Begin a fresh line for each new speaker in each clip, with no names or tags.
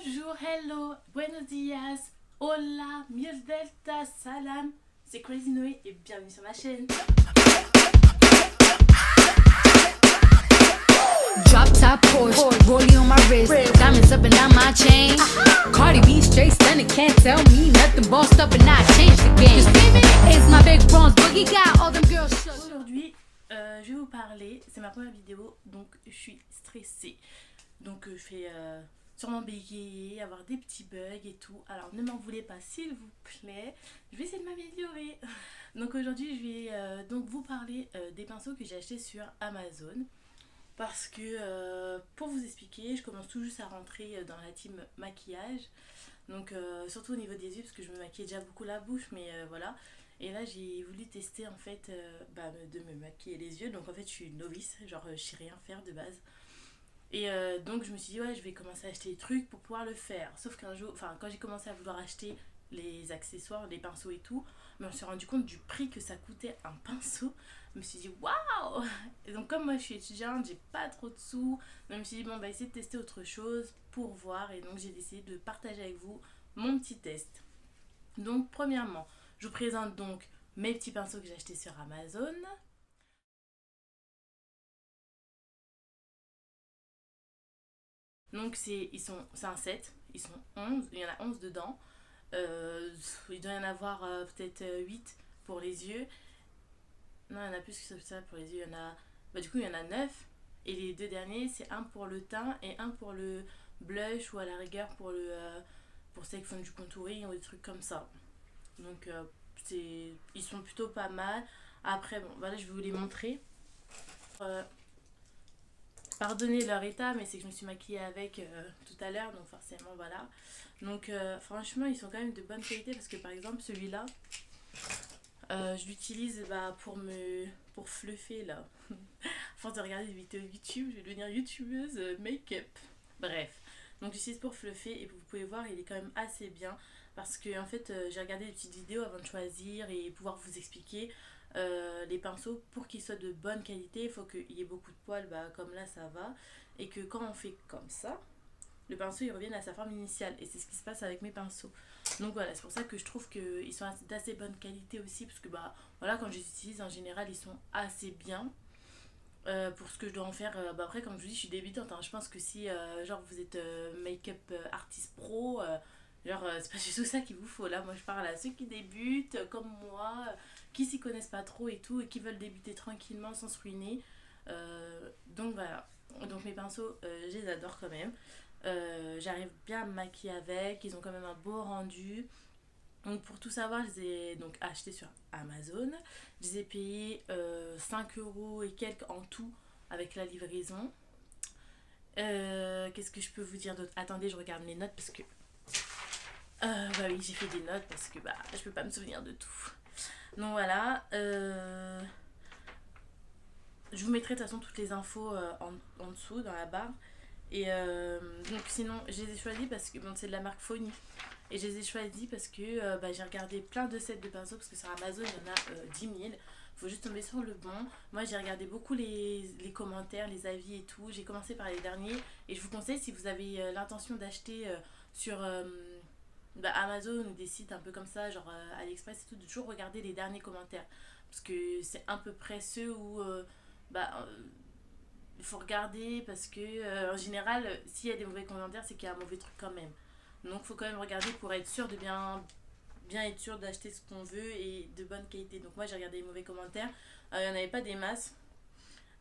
Bonjour, hello, buenos dias, hola, miel delta, salam, c'est Crazy Noé et bienvenue sur ma chaîne.
Drop top Porsche, rollie on my wrist, diamonds up and down my chain. Cardi B straight stunning, can't tell me nothing. Bossed up and I changed the game. Just give it, it's my big bronze boogie got all them girls shook.
Aujourd'hui, je vais vous parler, c'est ma première vidéo, donc je suis stressée. Donc je vais sûrement bégayer, avoir des petits bugs et tout. Alors ne m'en voulez pas s'il vous plaît, je vais essayer de m'améliorer. Donc aujourd'hui je vais donc vous parler des pinceaux que j'ai achetés sur Amazon. Parce que pour vous expliquer, je commence tout juste à rentrer dans la team maquillage. Donc surtout au niveau des yeux parce que je me maquillais déjà beaucoup la bouche, mais voilà. Et là j'ai voulu tester en fait de me maquiller les yeux. Donc en fait je suis une novice, genre je sais rien faire de base. Et donc je me suis dit ouais je vais commencer à acheter des trucs pour pouvoir le faire. Sauf qu'un jour, enfin quand j'ai commencé à vouloir acheter les accessoires, les pinceaux et tout, mais on s'est rendu compte du prix que ça coûtait un pinceau. Je me suis dit waouh. Et donc comme moi je suis étudiante, j'ai pas trop de sous, donc je me suis dit bon on va essayer de tester autre chose pour voir. Et donc j'ai décidé de partager avec vous mon petit test. Donc premièrement je vous présente donc mes petits pinceaux que j'ai achetés sur Amazon. Donc c'est un set, ils sont 11, il y en a 11 dedans. Il doit y en avoir peut-être 8 pour les yeux. Non, il y en a plus que ça pour les yeux, il y en a... du coup il y en a 9. Et les deux derniers, c'est un pour le teint et un pour le blush ou à la rigueur pour ceux qui font du contouring ou des trucs comme ça. Donc ils sont plutôt pas mal. Après, bon, voilà, je vais vous les montrer. Pardonnez leur état, mais c'est que je me suis maquillée avec tout à l'heure, donc forcément voilà. Donc franchement ils sont quand même de bonne qualité parce que par exemple celui-là je l'utilise pour fluffer là. À force de regarder des vidéos YouTube, je vais devenir youtubeuse make-up. Bref, donc j'utilise pour fluffer et vous pouvez voir il est quand même assez bien parce que en fait j'ai regardé des petites vidéos avant de choisir et pouvoir vous expliquer les pinceaux pour qu'ils soient de bonne qualité. Il faut qu'il y ait beaucoup de poils, comme là ça va, et que quand on fait comme ça le pinceau il revienne à sa forme initiale, et c'est ce qui se passe avec mes pinceaux. Donc voilà, c'est pour ça que je trouve qu'ils sont d'assez bonne qualité aussi, parce que voilà, quand je les utilise en général ils sont assez bien pour ce que je dois en faire. Après comme je vous dis je suis débutante, hein. Je pense que si genre vous êtes make-up artiste pro, c'est pas du tout ça qu'il vous faut. Là moi je parle à ceux qui débutent comme moi, qui s'y connaissent pas trop et tout, et qui veulent débuter tranquillement sans se ruiner. Donc voilà, donc mes pinceaux je les adore quand même. J'arrive bien à me maquiller avec, ils ont quand même un beau rendu. Donc pour tout savoir, je les ai donc achetés sur Amazon. Je les ai payés 5 € et quelques en tout avec la livraison. Qu'est-ce que je peux vous dire d'autre? Attendez, je regarde mes notes parce que... oui, j'ai fait des notes parce que je peux pas me souvenir de tout. Donc voilà. Je vous mettrai de toute façon toutes les infos en dessous dans la barre. Et donc sinon je les ai choisis parce que c'est de la marque Phony. Et je les ai choisis parce que j'ai regardé plein de sets de pinceaux, parce que sur Amazon il y en a 10 000. Faut juste tomber sur le bon. Moi j'ai regardé beaucoup les commentaires, les avis et tout. J'ai commencé par les derniers. Et je vous conseille, si vous avez l'intention d'acheter sur Amazon ou des sites un peu comme ça, genre AliExpress et tout, de toujours regarder les derniers commentaires. Parce que c'est à peu près ceux où... il faut regarder, parce que en général s'il y a des mauvais commentaires c'est qu'il y a un mauvais truc quand même. Donc il faut quand même regarder pour être sûr de bien être sûr d'acheter ce qu'on veut et de bonne qualité. Donc moi j'ai regardé les mauvais commentaires, il n'y en avait pas des masses,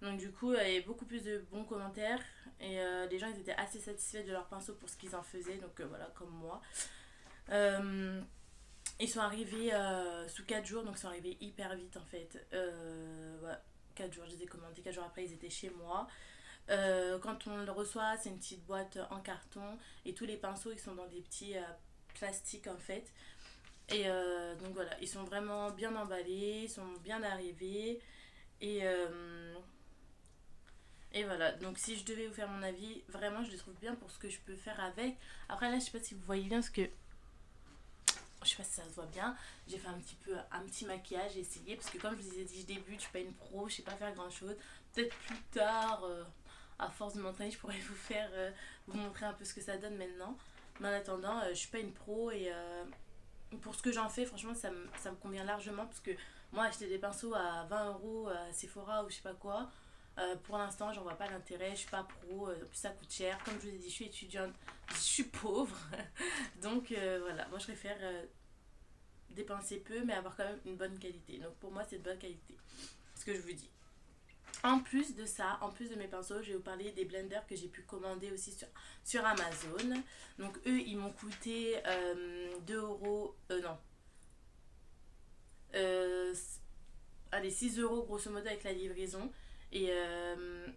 donc du coup il y avait beaucoup plus de bons commentaires. Et les gens ils étaient assez satisfaits de leur pinceau pour ce qu'ils en faisaient. Donc voilà, comme moi. Ils sont arrivés sous 4 jours, donc ils sont arrivés hyper vite en fait. 4 jours, je les ai commandés, 4 jours après ils étaient chez moi. Quand on le reçoit, c'est une petite boîte en carton, et tous les pinceaux ils sont dans des petits plastiques en fait. Et donc voilà, ils sont vraiment bien emballés, ils sont bien arrivés. Et voilà, donc si je devais vous faire mon avis, vraiment je les trouve bien pour ce que je peux faire avec. Après là je sais pas si vous voyez bien, parce que je sais pas si ça se voit bien, j'ai fait un petit maquillage, j'ai essayé, parce que comme je vous ai dit je débute, je suis pas une pro, je sais pas faire grand chose. Peut-être plus tard, à force de m'entraîner, je pourrais vous montrer un peu ce que ça donne maintenant. Mais en attendant, je suis pas une pro et pour ce que j'en fais, franchement, ça me convient largement parce que moi, acheter des pinceaux à 20 € à Sephora ou je sais pas quoi, pour l'instant, j'en vois pas l'intérêt, je suis pas pro, en plus ça coûte cher. Comme je vous ai dit, je suis étudiante, je suis pauvre. Donc voilà, moi je préfère dépenser peu mais avoir quand même une bonne qualité. Donc pour moi, c'est de bonne qualité, ce que je vous dis. En plus de ça, en plus de mes pinceaux, je vais vous parler des blenders que j'ai pu commander aussi sur Amazon. Donc eux, ils m'ont coûté 2 €, non, euh, allez, 6 € grosso modo avec la livraison. Et je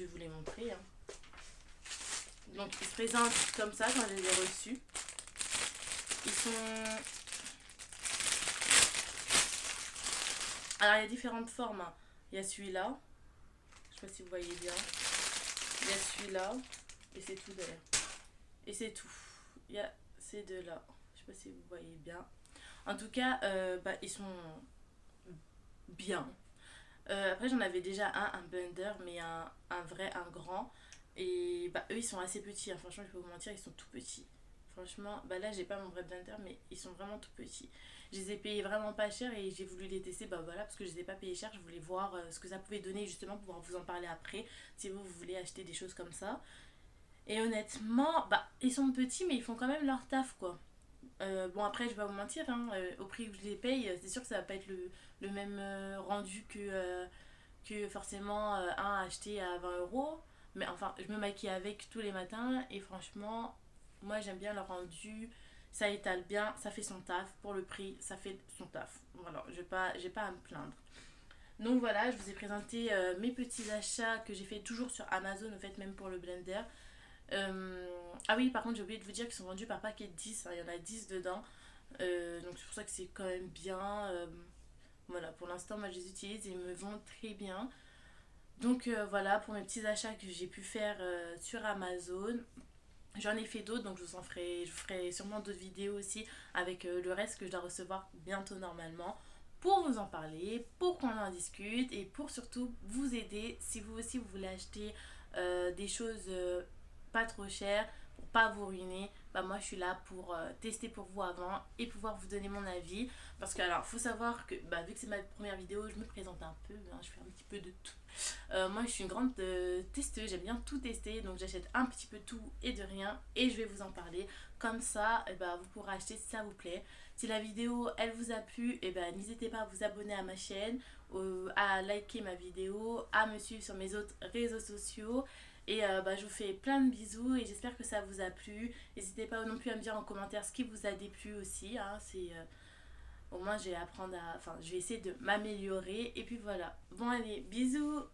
vais vous les montrer, hein. Donc ils se présentent comme ça quand je les ai reçus. Ils sont... Alors il y a différentes formes, hein. Il y a celui-là, je sais pas si vous voyez bien. Il y a celui-là, et c'est tout d'ailleurs. Et c'est tout. Il y a ces deux-là, je sais pas si vous voyez bien. En tout cas, ils sont bien. Après j'en avais déjà un blender, mais un vrai, un grand. Et eux ils sont assez petits, hein. Franchement je peux vous mentir, ils sont tout petits. Franchement, là j'ai pas mon vrai blender, mais ils sont vraiment tout petits. Je les ai payés vraiment pas cher et j'ai voulu les tester, voilà, parce que je les ai pas payés cher. Je voulais voir ce que ça pouvait donner, justement, pour pouvoir vous en parler après, si vous voulez acheter des choses comme ça. Et honnêtement, ils sont petits, mais ils font quand même leur taf, quoi. Bon, après, je vais pas vous mentir, hein, au prix où je les paye, c'est sûr que ça va pas être le même rendu que forcément un acheté à 20 €. Mais enfin, je me maquille avec tous les matins et franchement, moi j'aime bien le rendu. Ça étale bien, ça fait son taf. Pour le prix, ça fait son taf. Voilà, j'ai pas à me plaindre. Donc voilà, je vous ai présenté mes petits achats que j'ai fait toujours sur Amazon, en fait, même pour le blender. Ah oui, par contre, j'ai oublié de vous dire qu'ils sont vendus par paquet de 10, hein, il y en a 10 dedans. Donc c'est pour ça que c'est quand même bien. Voilà, pour l'instant, moi je les utilise et ils me vont très bien. Donc voilà, pour mes petits achats que j'ai pu faire sur Amazon. J'en ai fait d'autres, donc je ferai sûrement d'autres vidéos aussi avec le reste que je dois recevoir bientôt normalement, pour vous en parler, pour qu'on en discute et pour surtout vous aider si vous aussi vous voulez acheter des choses pas trop chères, pour pas vous ruiner. Moi je suis là pour tester pour vous avant et pouvoir vous donner mon avis, parce que alors faut savoir que vu que c'est ma première vidéo, je me présente un peu, hein, je fais un petit peu de tout. Moi je suis une grande testeuse, j'aime bien tout tester, donc j'achète un petit peu tout et de rien et je vais vous en parler. Comme ça, vous pourrez acheter si ça vous plaît. Si la vidéo elle vous a plu, n'hésitez pas à vous abonner à ma chaîne, à liker ma vidéo, à me suivre sur mes autres réseaux sociaux. Et je vous fais plein de bisous et j'espère que ça vous a plu. N'hésitez pas non plus à me dire en commentaire ce qui vous a déplu aussi, hein. Au moins je vais essayer de m'améliorer. Et puis voilà. Bon allez, bisous.